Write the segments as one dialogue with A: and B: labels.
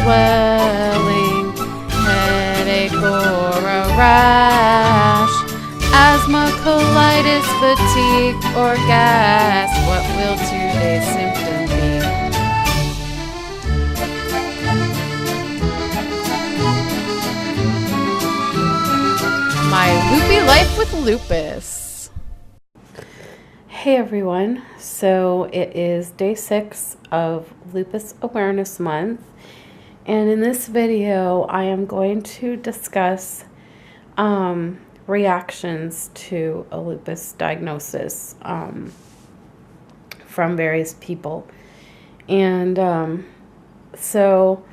A: swelling, headache or a rash, asthma, colitis, fatigue, or gas. What will today's symptom be? My loopy life with lupus. Hey everyone, so it is day 6 of Lupus Awareness Month, and in this video I am going to discuss reactions to a lupus diagnosis from various people. And so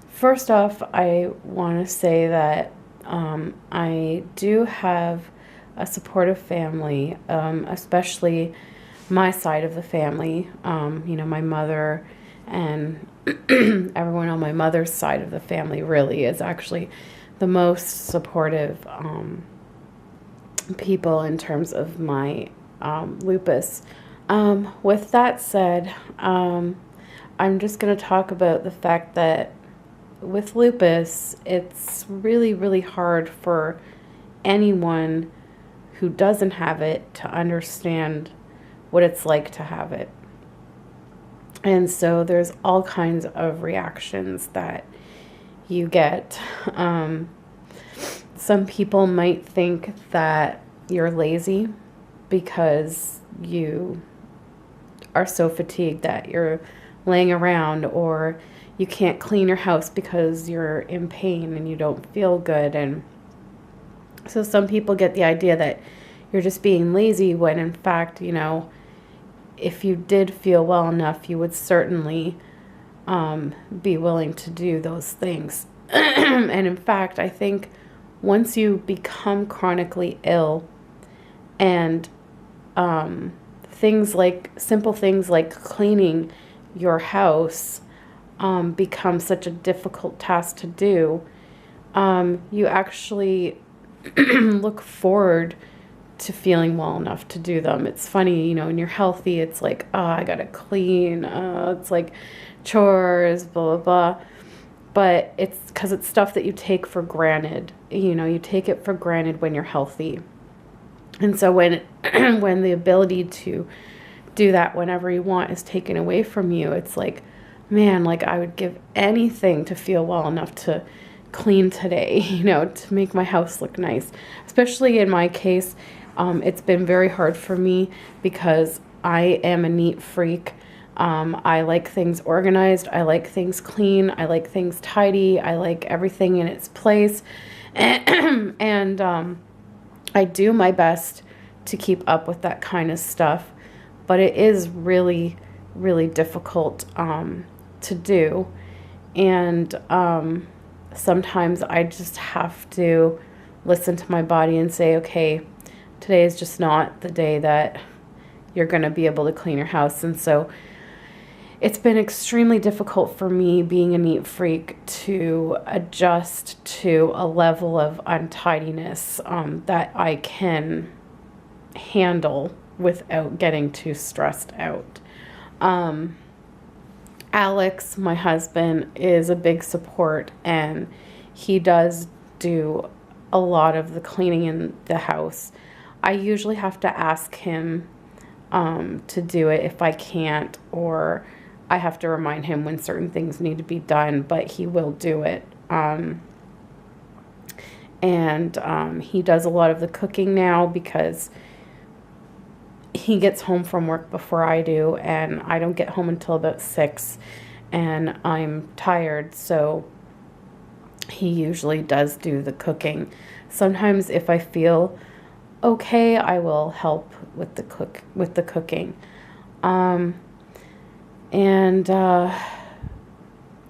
A: first off, I want to say that I do have a supportive family, especially my side of the family. You know, my mother and everyone on my mother's side of the family really is actually the most supportive people in terms of my lupus. With that said, I'm just going to talk about the fact that with lupus, it's really, really hard for anyone who doesn't have it to understand what it's like to have it. And so there's all kinds of reactions that you get. Some people might think that you're lazy because you are so fatigued that you're laying around, or you can't clean your house because you're in pain and you don't feel good. And so some people get the idea that you're just being lazy, when in fact, you know, if you did feel well enough, you would certainly be willing to do those things. And in fact, I think once you become chronically ill, and simple things like cleaning your house become such a difficult task to do, you actually look forward to feeling well enough to do them. It's funny, you know, when you're healthy, it's like, oh, I gotta clean, it's like chores, blah, blah, blah. But it's because it's stuff that you take for granted. You know, you take it for granted when you're healthy. And so when when the ability to do that whenever you want is taken away from you, it's like, man, like I would give anything to feel well enough to clean today, you know, to make my house look nice. Especially in my case, it's been very hard for me because I am a neat freak. I like things organized. I like things clean. I like things tidy. I like everything in its place. And I do my best to keep up with that kind of stuff, but it is really, really difficult to do. And sometimes I just have to listen to my body and say, okay, today is just not the day that you're going to be able to clean your house. And so it's been extremely difficult for me, being a neat freak, to adjust to a level of untidiness that I can handle without getting too stressed out. Alex, my husband, is a big support, and he does do a lot of the cleaning in the house. I usually have to ask him to do it if I can't, or I have to remind him when certain things need to be done, but he will do it. And he does a lot of the cooking now because he gets home from work before I do, and I don't get home until about 6, and I'm tired, so he usually does do the cooking. Sometimes if I feel okay, I will help with the cooking.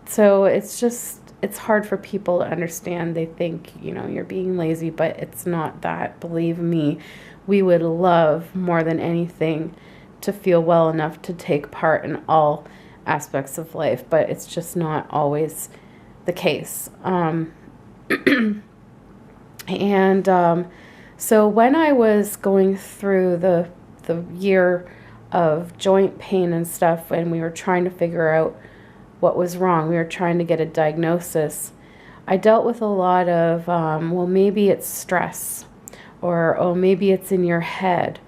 A: So it's hard for people to understand. They think, you know, you're being lazy, but it's not that. Believe me, we would love more than anything to feel well enough to take part in all aspects of life, but it's just not always the case. So when I was going through the year of joint pain and stuff, and we were trying to figure out what was wrong. We were trying to get a diagnosis. I dealt with a lot of, well, maybe it's stress, or, oh, maybe it's in your head,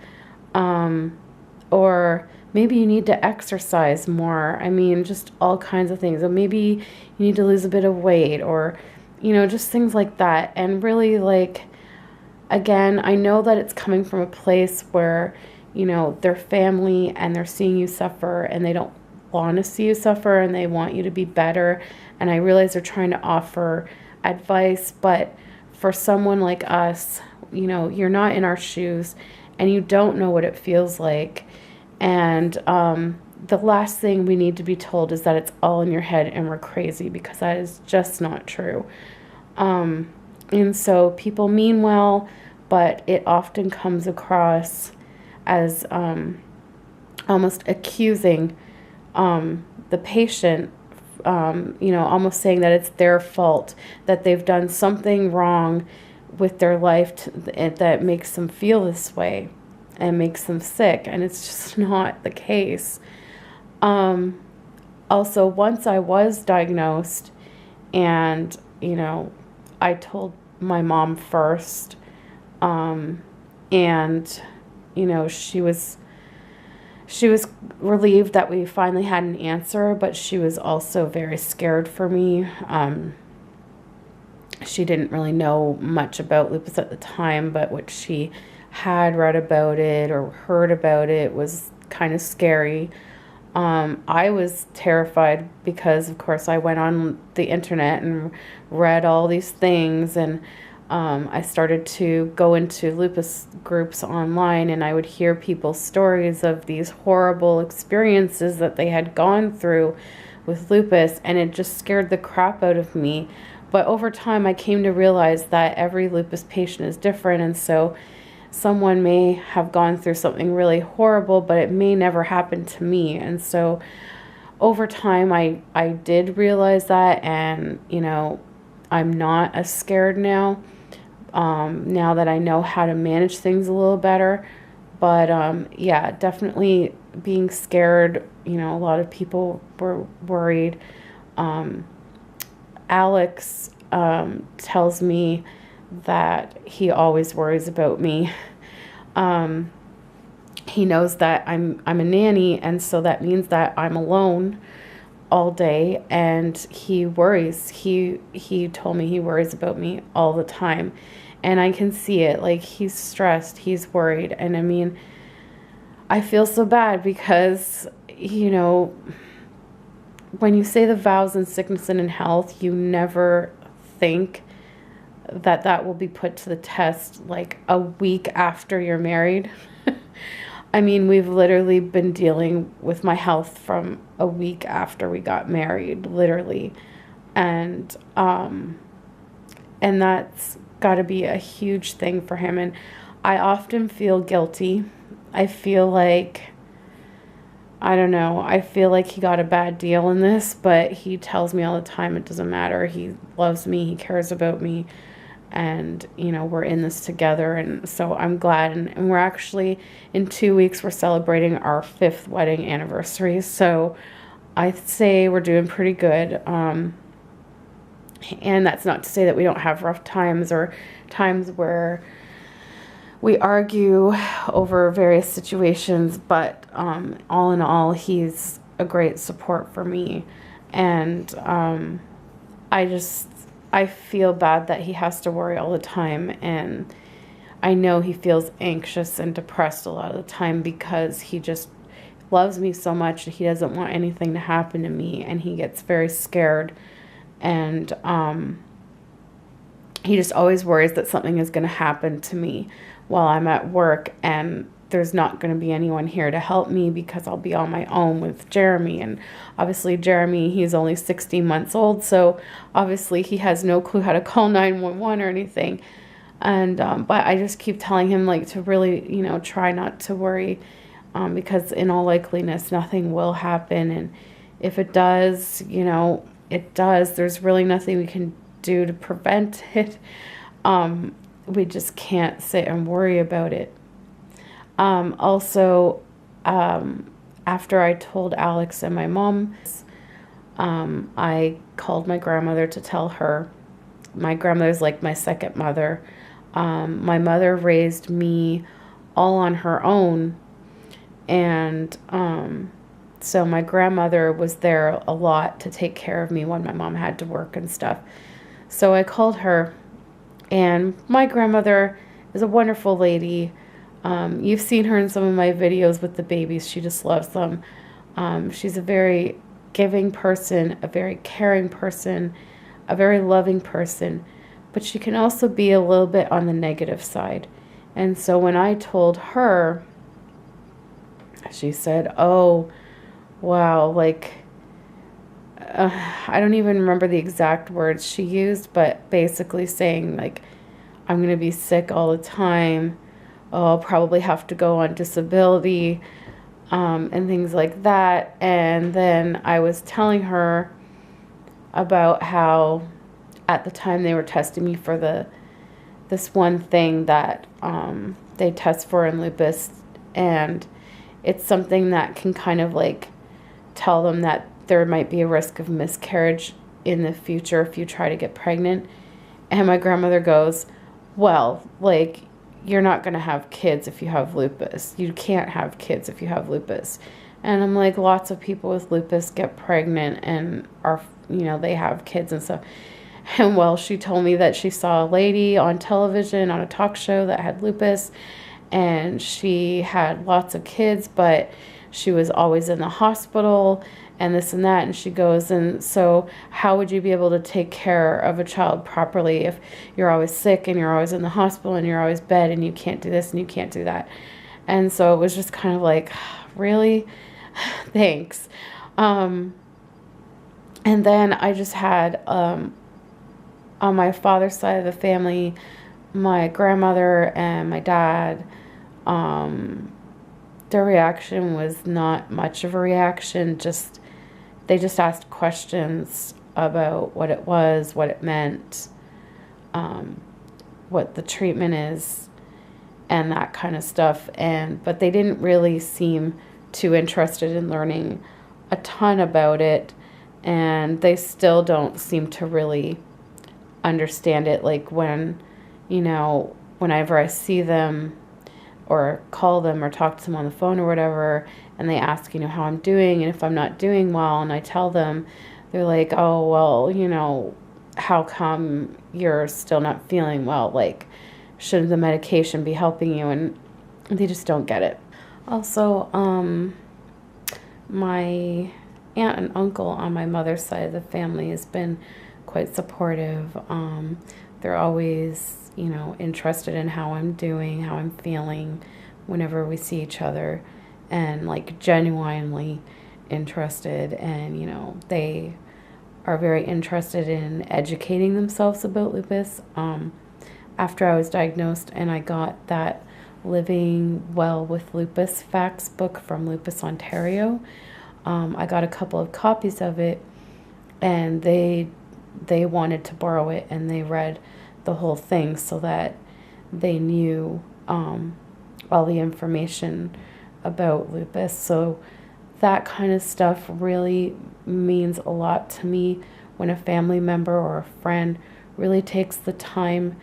A: or maybe you need to exercise more. I mean, just all kinds of things. Or maybe you need to lose a bit of weight, or, you know, just things like that. And really, like, again, I know that it's coming from a place where, you know, they're family and they're seeing you suffer and they don't want to see you suffer and they want you to be better. And I realize they're trying to offer advice, but for someone like us, you know, you're not in our shoes and you don't know what it feels like. And the last thing we need to be told is that it's all in your head and we're crazy, because that is just not true. And so people mean well, but it often comes across as almost accusing the patient, you know, almost saying that it's their fault, that they've done something wrong with their life that makes them feel this way and makes them sick. And it's just not the case. Also, once I was diagnosed and, you know, I told my mom first, and, you know, she was relieved that we finally had an answer, but she was also very scared for me. She didn't really know much about lupus at the time, but what she had read about it or heard about it was kind of scary. I was terrified because, of course, I went on the internet and read all these things, and I started to go into lupus groups online, and I would hear people's stories of these horrible experiences that they had gone through with lupus, and it just scared the crap out of me. But over time, I came to realize that every lupus patient is different, and so someone may have gone through something really horrible, but it may never happen to me. And so over time, I did realize that, and, you know, I'm not as scared now, now that I know how to manage things a little better. But yeah, definitely being scared, you know, a lot of people were worried. Alex tells me that he always worries about me. He knows that I'm a nanny, and so that means that I'm alone all day, and he worries. He told me he worries about me all the time, and I can see it. Like, he's stressed, he's worried, and I mean, I feel so bad because, you know, when you say the vows in sickness and in health, you never think that that will be put to the test like a week after you're married. I mean, we've literally been dealing with my health from a week after we got married, literally. And that's got to be a huge thing for him. And I often feel guilty. I feel like, I don't know, I feel like he got a bad deal in this, but he tells me all the time it doesn't matter. He loves me, he cares about me, and, you know, we're in this together. And so I'm glad. And we're actually, in 2 weeks, we're celebrating our 5th wedding anniversary. So I'd say we're doing pretty good. And that's not to say that we don't have rough times or times where we argue over various situations, but all in all, he's a great support for me. And I feel bad that he has to worry all the time, and I know he feels anxious and depressed a lot of the time because he just loves me so much that he doesn't want anything to happen to me, and he gets very scared, and he just always worries that something is going to happen to me while I'm at work, and there's not going to be anyone here to help me because I'll be on my own with Jeremy. And obviously Jeremy, he's only 16 months old, so obviously he has no clue how to call 911 or anything. And but I just keep telling him, like, to really, you know, try not to worry, because in all likeliness nothing will happen, and if it does, you know, it does. There's really nothing we can do to prevent it. We just can't sit and worry about it. Also, after I told Alex and my mom, I called my grandmother to tell her. My grandmother's like my second mother. My mother raised me all on her own, and so my grandmother was there a lot to take care of me when my mom had to work and stuff. So I called her, and my grandmother is a wonderful lady. You've seen her in some of my videos with the babies. She just loves them. She's a very giving person, a very caring person, a very loving person, but she can also be a little bit on the negative side. And so when I told her, she said, oh, wow, like, I don't even remember the exact words she used, but basically saying, like, I'm going to be sick all the time. Oh, I'll probably have to go on disability, and things like that. And then I was telling her about how at the time they were testing me for this one thing that they test for in lupus, and it's something that can kind of like tell them that there might be a risk of miscarriage in the future if you try to get pregnant. And my grandmother goes, well, like, you're not going to have kids if you have lupus. You can't have kids if you have lupus. And I'm like, lots of people with lupus get pregnant and are, they have kids and stuff. And well, she told me that she saw a lady on television on a talk show that had lupus, and she had lots of kids, but she was always in the hospital and this and that. And she goes, and so how would you be able to take care of a child properly if you're always sick and you're always in the hospital and you're always bed and you can't do this and you can't do that? And so it was just kind of like, really? Thanks. And then I just had, on my father's side of the family, my grandmother and my dad, their reaction was not much of a reaction. They just asked questions about what it was, what it meant, what the treatment is, and that kind of stuff. But they didn't really seem too interested in learning a ton about it, and they still don't seem to really understand it. Like whenever I see them or call them or talk to them on the phone or whatever, and they ask, how I'm doing, and if I'm not doing well, and I tell them, they're like, oh, well, how come you're still not feeling well? Like, shouldn't the medication be helping you? And they just don't get it. Also, my aunt and uncle on my mother's side of the family has been quite supportive. They're always, interested in how I'm doing, how I'm feeling whenever we see each other, and like genuinely interested. And, they are very interested in educating themselves about lupus. After I was diagnosed and I got that Living Well with Lupus facts book from Lupus Ontario, I got a couple of copies of it, and they wanted to borrow it, and they read the whole thing so that they knew all the information about lupus. So that kind of stuff really means a lot to me when a family member or a friend really takes the time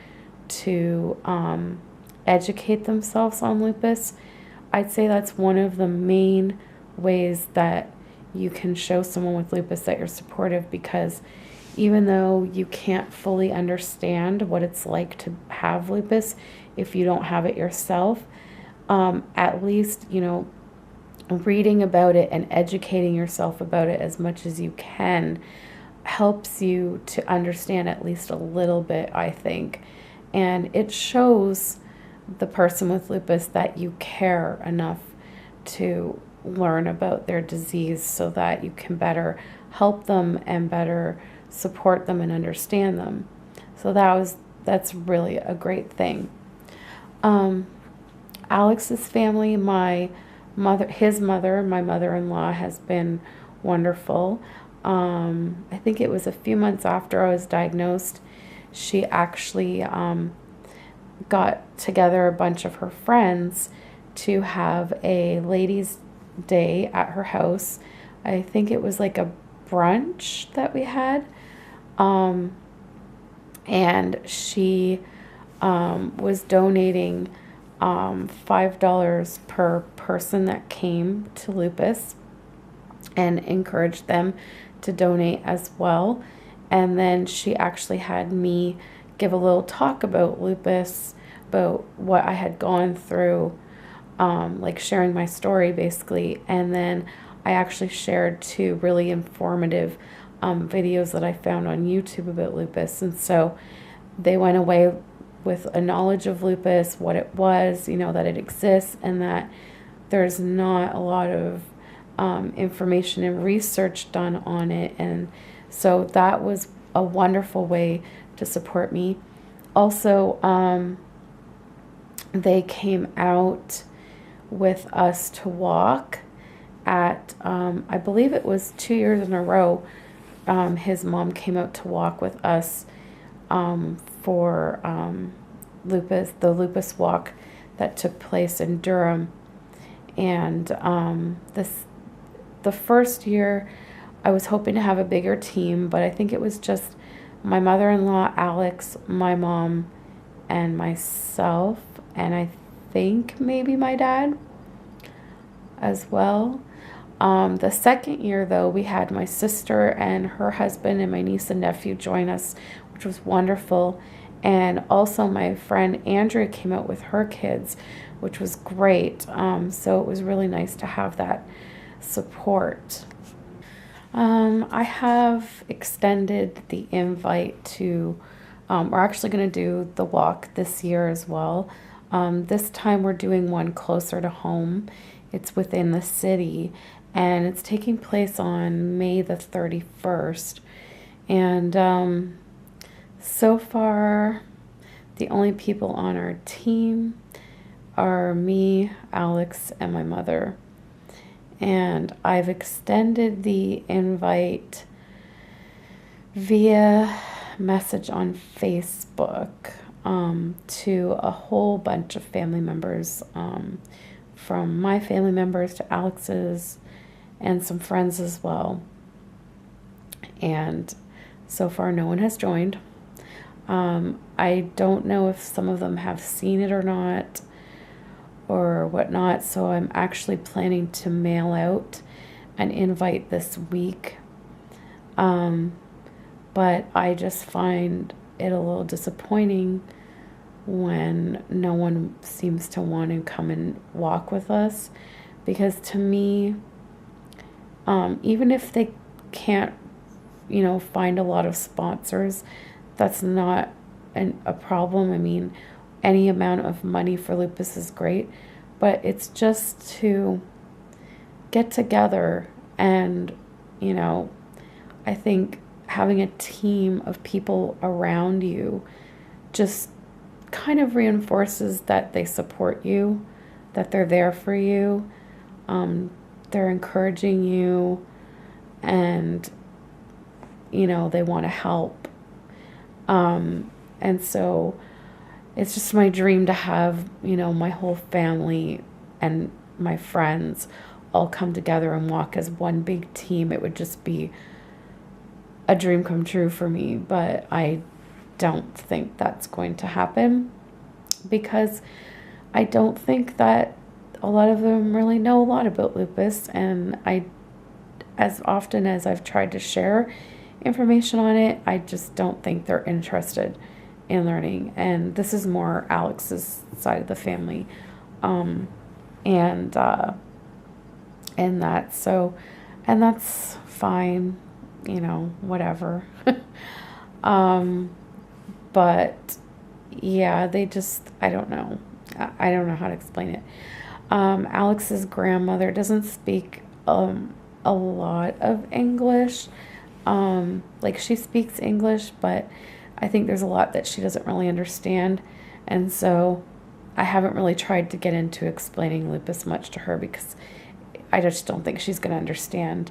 A: to educate themselves on lupus. I'd say that's one of the main ways that you can show someone with lupus that you're supportive, because even though you can't fully understand what it's like to have lupus if you don't have it yourself, at least, reading about it and educating yourself about it as much as you can helps you to understand at least a little bit, I think. And it shows the person with lupus that you care enough to learn about their disease so that you can better help them and better support them and understand them. So that's really a great thing. Alex's family, his mother, my mother-in-law, has been wonderful. I think it was a few months after I was diagnosed, she actually got together a bunch of her friends to have a ladies' day at her house. I think it was like a brunch that we had. And she was donating $5 per person that came to Lupus, and encouraged them to donate as well. And then she actually had me give a little talk about lupus, about what I had gone through, like sharing my story basically. And then I actually shared 2 really informative videos that I found on YouTube about lupus. And so they went away with a knowledge of lupus, what it was, you know, that it exists, and that there's not a lot of information and research done on it. And so that was a wonderful way to support me. Also, they came out with us to walk at, I believe it was 2 years in a row, his mom came out to walk with us for the Lupus walk that took place in Durham. And the first year I was hoping to have a bigger team, but I think it was just my mother-in-law, Alex, my mom, and myself, and I think maybe my dad as well. The second year, though, we had my sister and her husband and my niece and nephew join us, which was wonderful. And also my friend Andrea came out with her kids, which was great. So it was really nice to have that support. I have extended the invite to, we're actually going to do the walk this year as well. This time we're doing one closer to home. It's within the city, and it's taking place on May the 31st. And so far, the only people on our team are me, Alex, and my mother. And I've extended the invite via message on Facebook to a whole bunch of family members, from my family members to Alex's, and some friends as well. And so far no one has joined. I don't know if some of them have seen it or not, or whatnot, so I'm actually planning to mail out an invite this week. But I just find it a little disappointing when no one seems to want to come and walk with us, because to me, even if they can't, you know, find a lot of sponsors, that's not a problem. I mean, any amount of money for lupus is great, but it's just to get together. And, you know, I think having a team of people around you just kind of reinforces that they support you, that they're there for you, they're encouraging you, and, you know, they want to help. And so it's just my dream to have, you know, my whole family and my friends all come together and walk as one big team. It would just be a dream come true for me, but I don't think that's going to happen, because I don't think that a lot of them really know a lot about lupus. And as often as I've tried to share information on it, I just don't think they're interested in learning. And this is more Alex's side of the family, and that's fine, you know, whatever. But yeah, they just, I don't know how to explain it. Alex's grandmother doesn't speak a lot of English. Like, she speaks English, but I think there's a lot that she doesn't really understand. And so I haven't really tried to get into explaining lupus much to her, because I just don't think she's going to understand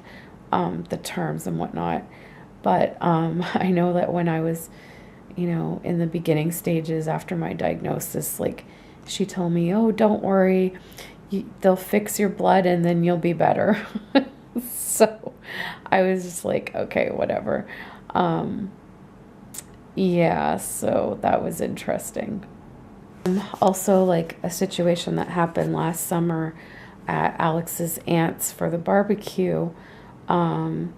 A: the terms and whatnot. But I know that when I was, you know, in the beginning stages after my diagnosis, like, she told me, oh, don't worry, they'll fix your blood and then you'll be better. So I was just like, okay, whatever. Yeah, so that was interesting. Also, like a situation that happened last summer at Alex's aunt's for the barbecue. Um,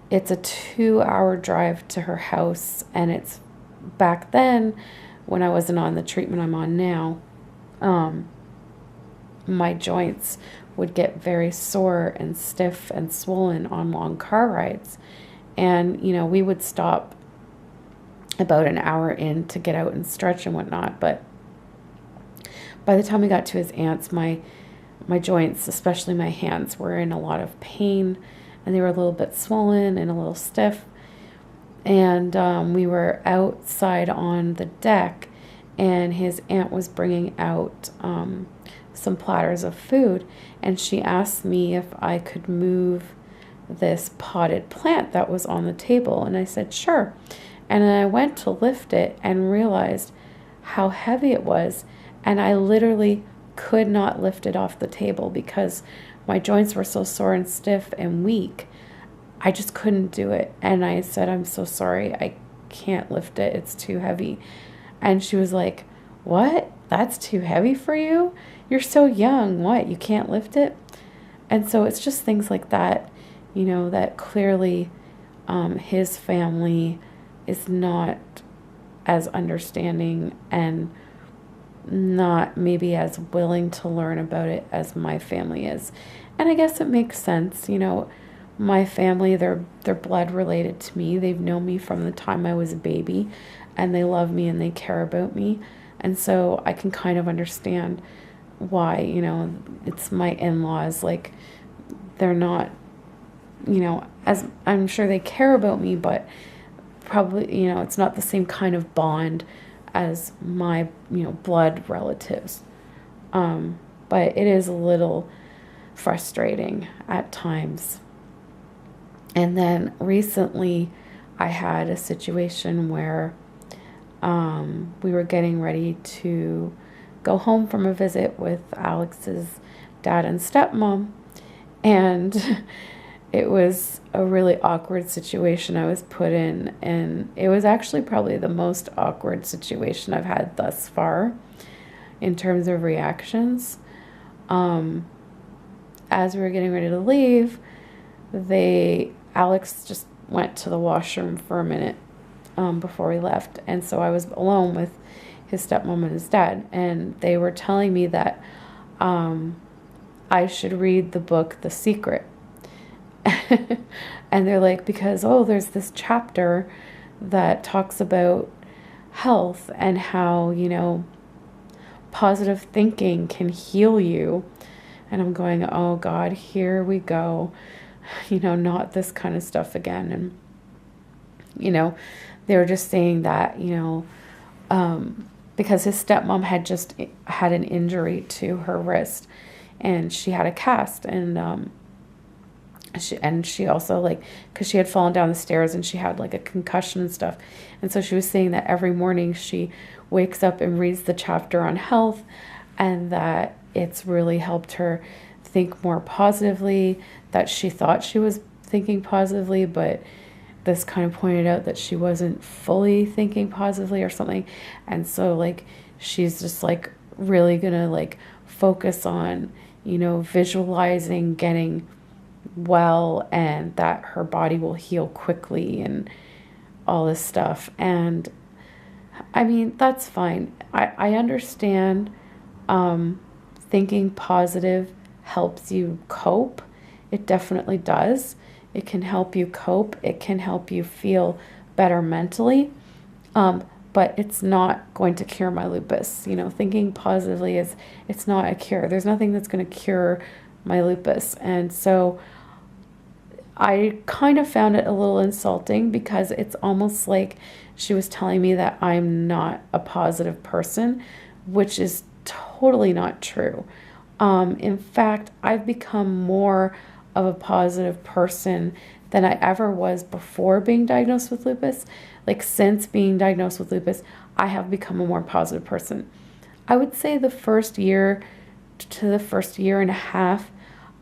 A: it's a 2-hour drive to her house, and it's back then when I wasn't on the treatment I'm on now. My joints would get very sore and stiff and swollen on long car rides. And, we would stop about an hour in to get out and stretch and whatnot. But by the time we got to his aunt's, my joints, especially my hands, were in a lot of pain, and they were a little bit swollen and a little stiff. And we were outside on the deck, and his aunt was bringing out some platters of food, and she asked me if I could move this potted plant that was on the table, and I said sure. And then I went to lift it and realized how heavy it was, and I literally could not lift it off the table because my joints were so sore and stiff and weak. I just couldn't do it. And I said, I'm so sorry, I can't lift it, it's too heavy. And she was like, what? That's too heavy for you? You're so young. What? You can't lift it? And so it's just things like that, that clearly his family is not as understanding and not maybe as willing to learn about it as my family is. And I guess it makes sense. My family, they're blood related to me. They've known me from the time I was a baby, and they love me and they care about me. And so I can kind of understand why, it's my in-laws. Like, they're not, as I'm sure they care about me, but probably, it's not the same kind of bond as my, blood relatives. But it is a little frustrating at times. And then recently I had a situation where we were getting ready to go home from a visit with Alex's dad and stepmom, and it was a really awkward situation I was put in, and it was actually probably the most awkward situation I've had thus far in terms of reactions. As we were getting ready to leave, Alex just went to the washroom for a minute before we left, and so I was alone with his stepmom and his dad, and they were telling me that I should read the book The Secret. And they're like, because there's this chapter that talks about health and how positive thinking can heal you. And I'm going, oh God, here we go, not this kind of stuff again. And they were just saying that because his stepmom had just had an injury to her wrist, and she had a cast, and she also, because she had fallen down the stairs and she had a concussion and stuff. And so she was saying that every morning she wakes up and reads the chapter on health, and that it's really helped her think more positively, that she thought she was thinking positively, but this kind of pointed out that she wasn't fully thinking positively or something. And so she's just really gonna focus on visualizing getting well, and that her body will heal quickly and all this stuff. And I mean, that's fine. I understand thinking positive helps you cope. It definitely does. It can help you cope. It can help you feel better mentally. But it's not going to cure my lupus. Thinking positively it's not a cure. There's nothing that's going to cure my lupus. And so I kind of found it a little insulting, because it's almost like she was telling me that I'm not a positive person, which is totally not true. In fact, I've become more of a positive person than I ever was before being diagnosed with lupus. Since being diagnosed with lupus, I have become a more positive person. I would say the first year to the first year and a half,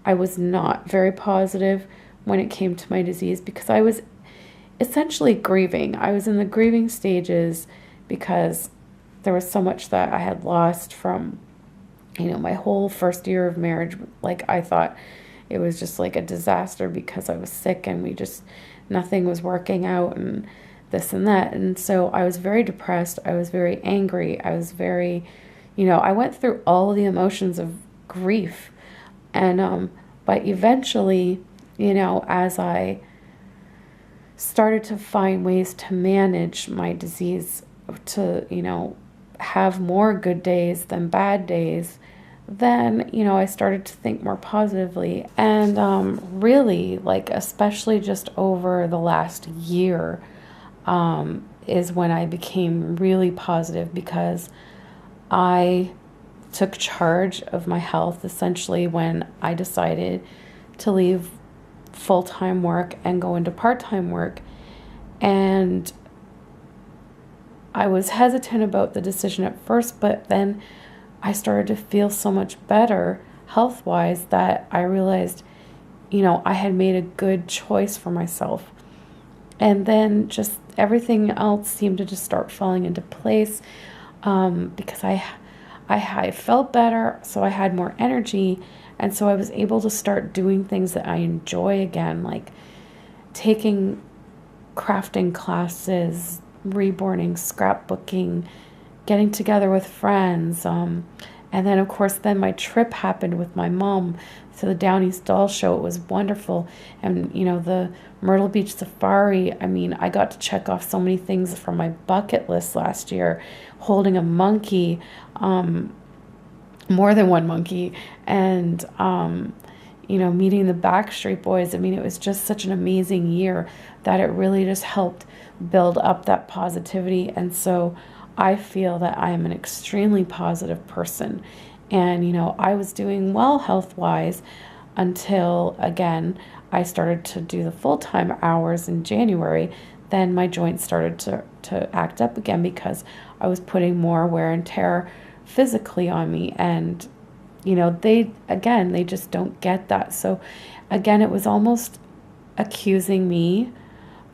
A: I was not very positive, when it came to my disease, because I was essentially grieving. I was in the grieving stages because there was so much that I had lost from, my whole first year of marriage. Like, I thought it was just like a disaster because I was sick and nothing was working out and this and that. And so I was very depressed. I was very angry. I was very, I went through all the emotions of grief. And, but eventually, as I started to find ways to manage my disease, to, have more good days than bad days, then, I started to think more positively. And really, like, especially just over the last year, is when I became really positive, because I took charge of my health, essentially, when I decided to leave full-time work and go into part-time work. And I was hesitant about the decision at first, but then I started to feel so much better health-wise that I realized, I had made a good choice for myself. And then just everything else seemed to just start falling into place, because I felt better, so I had more energy, and so I was able to start doing things that I enjoy again, like taking crafting classes, reborning, scrapbooking, getting together with friends. And then, of course, then my trip happened with my mom to the Down East Doll Show. It was wonderful. And, the Myrtle Beach Safari, I got to check off so many things from my bucket list last year. Holding a monkey, more than one monkey, and, meeting the Backstreet Boys. It was just such an amazing year that it really just helped build up that positivity. And so I feel that I am an extremely positive person. And, I was doing well health-wise until, again, I started to do the full-time hours in January. Then my joints started to act up again because I was putting more wear and tear physically on me. And, they just don't get that. So, again, it was almost accusing me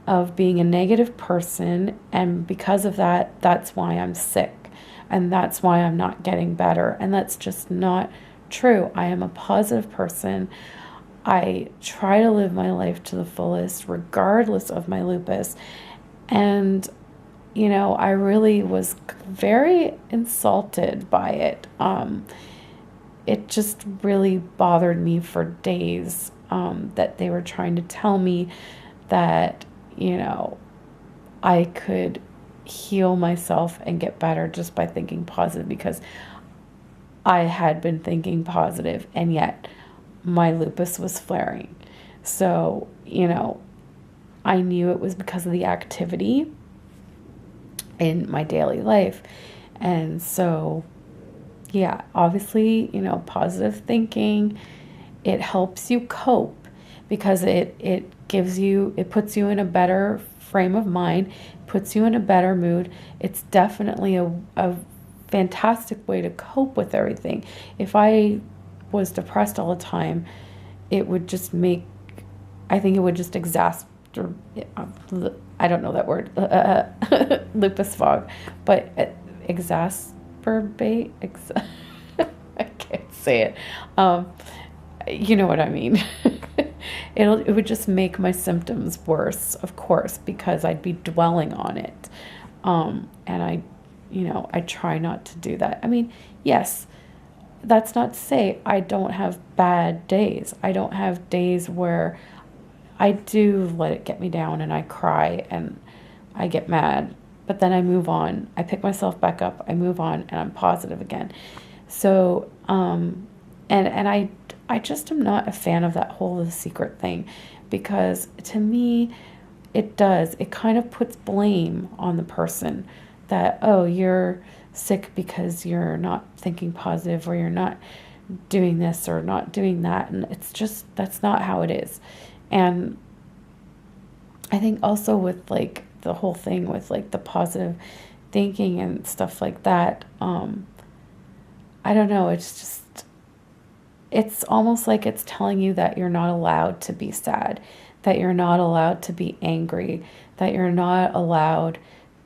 A: of being a negative person, and because of that, that's why I'm sick, and that's why I'm not getting better. And that's just not true. I am a positive person. I try to live my life to the fullest, regardless of my lupus. And, I really was very insulted by it. It just really bothered me for days, that they were trying to tell me that, I could heal myself and get better just by thinking positive, because I had been thinking positive, and yet my lupus was flaring. So, I knew it was because of the activity in my daily life. And so, yeah, obviously, positive thinking, it helps you cope, because it puts you in a better frame of mind, puts you in a better mood. It's definitely a fantastic way to cope with everything. If I was depressed all the time, it would just I think it would just exacerbate, I don't know that word, lupus fog, but exacerbate, I can't say it. You know what I mean. It would just make my symptoms worse, of course, because I'd be dwelling on it. And I try not to do that. Yes, that's not to say I don't have bad days. I don't have days where I do let it get me down and I cry and I get mad, but then I move on. I pick myself back up, I move on, and I'm positive again. So, and I just am not a fan of that whole The Secret thing, because to me, it kind of puts blame on the person that, oh, you're sick because you're not thinking positive, or you're not doing this or not doing that. And it's just, that's not how it is. And I think also with like the whole thing with like the positive thinking and stuff like that, I don't know, it's just, it's almost like it's telling you that you're not allowed to be sad, that you're not allowed to be angry, that you're not allowed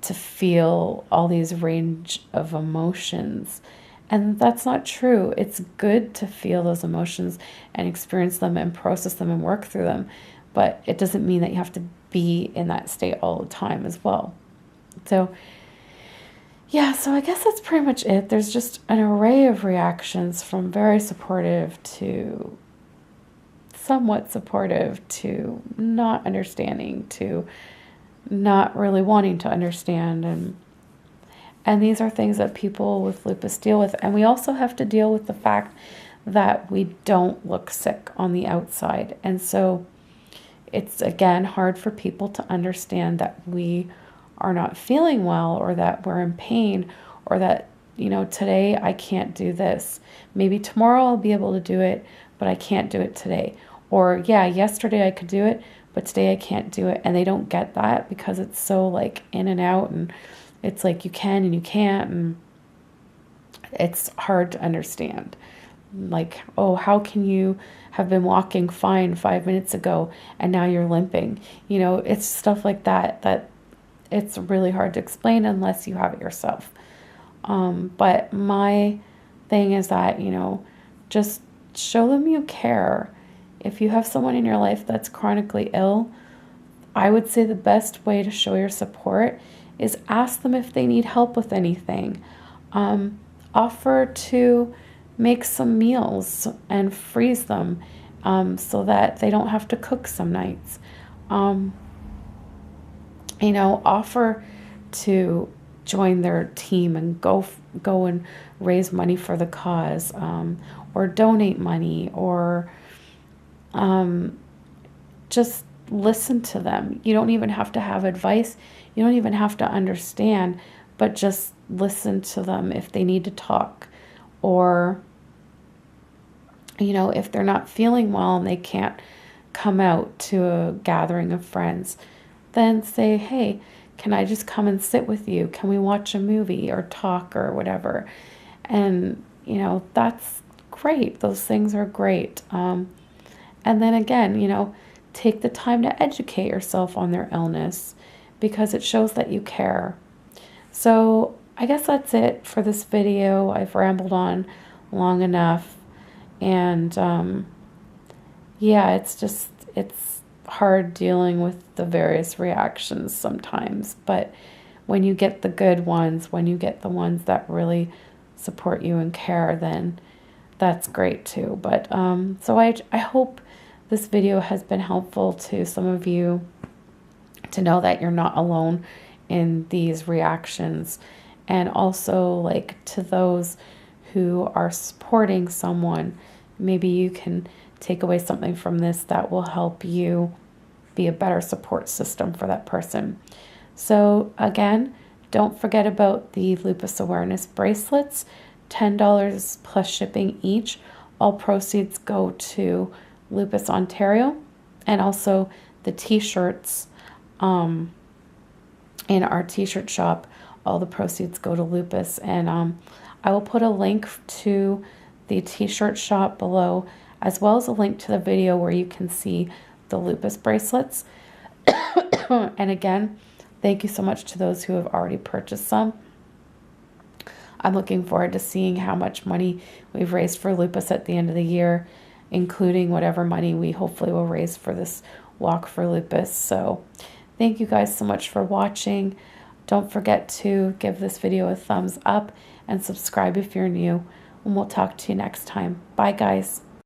A: to feel all these range of emotions. And that's not true. It's good to feel those emotions and experience them and process them and work through them. But it doesn't mean that you have to be in that state all the time as well. So, yeah, so I guess that's pretty much it. There's just an array of reactions from very supportive to somewhat supportive to not understanding to not really wanting to understand. And these are things that people with lupus deal with. And we also have to deal with the fact that we don't look sick on the outside. And so it's, again, hard for people to understand that we are not feeling well, or that we're in pain, or that, you know, today I can't do this. Maybe tomorrow I'll be able to do it, but I can't do it today. Or, yeah, yesterday I could do it, but today I can't do it. And they don't get that because it's so like in and out, and it's like you can and you can't, and it's hard to understand. Like, oh, how can you have been walking fine 5 minutes ago and now you're limping? You know, it's stuff like that that it's really hard to explain unless you have it yourself. But my thing is that, you know, just show them you care. If you have someone in your life that's chronically ill, I would say the best way to show your support is ask them if they need help with anything. Offer to make some meals and freeze them so that they don't have to cook some nights. You know, offer to join their team and go and raise money for the cause, or donate money, or just listen to them. You don't even have to have advice. You don't even have to understand, but just listen to them if they need to talk. Or, you know, if they're not feeling well and they can't come out to a gathering of friends, then say, hey, can I just come and sit with you? Can we watch a movie or talk or whatever? And, you know, that's great. Those things are great. And then again, you know, take the time to educate yourself on their illness, because it shows that you care. So I guess that's it for this video. I've rambled on long enough. And yeah, it's hard dealing with the various reactions sometimes. But when you get the good ones, when you get the ones that really support you and care, then that's great too. But so I hope this video has been helpful to some of you to know that you're not alone in these reactions. And also, like, to those who are supporting someone, maybe you can take away something from this that will help you be a better support system for that person. So again, don't forget about the Lupus Awareness Bracelets, $10 plus shipping each. All proceeds go to Lupus Ontario, and also the t-shirts in our t-shirt shop. All the proceeds go to Lupus, and I will put a link to the t-shirt shop below, as well as a link to the video where you can see the Lupus bracelets. And again, thank you so much to those who have already purchased some. I'm looking forward to seeing how much money we've raised for lupus at the end of the year, including whatever money we hopefully will raise for this walk for lupus. So thank you guys so much for watching. Don't forget to give this video a thumbs up and subscribe if you're new, and we'll talk to you next time. Bye guys.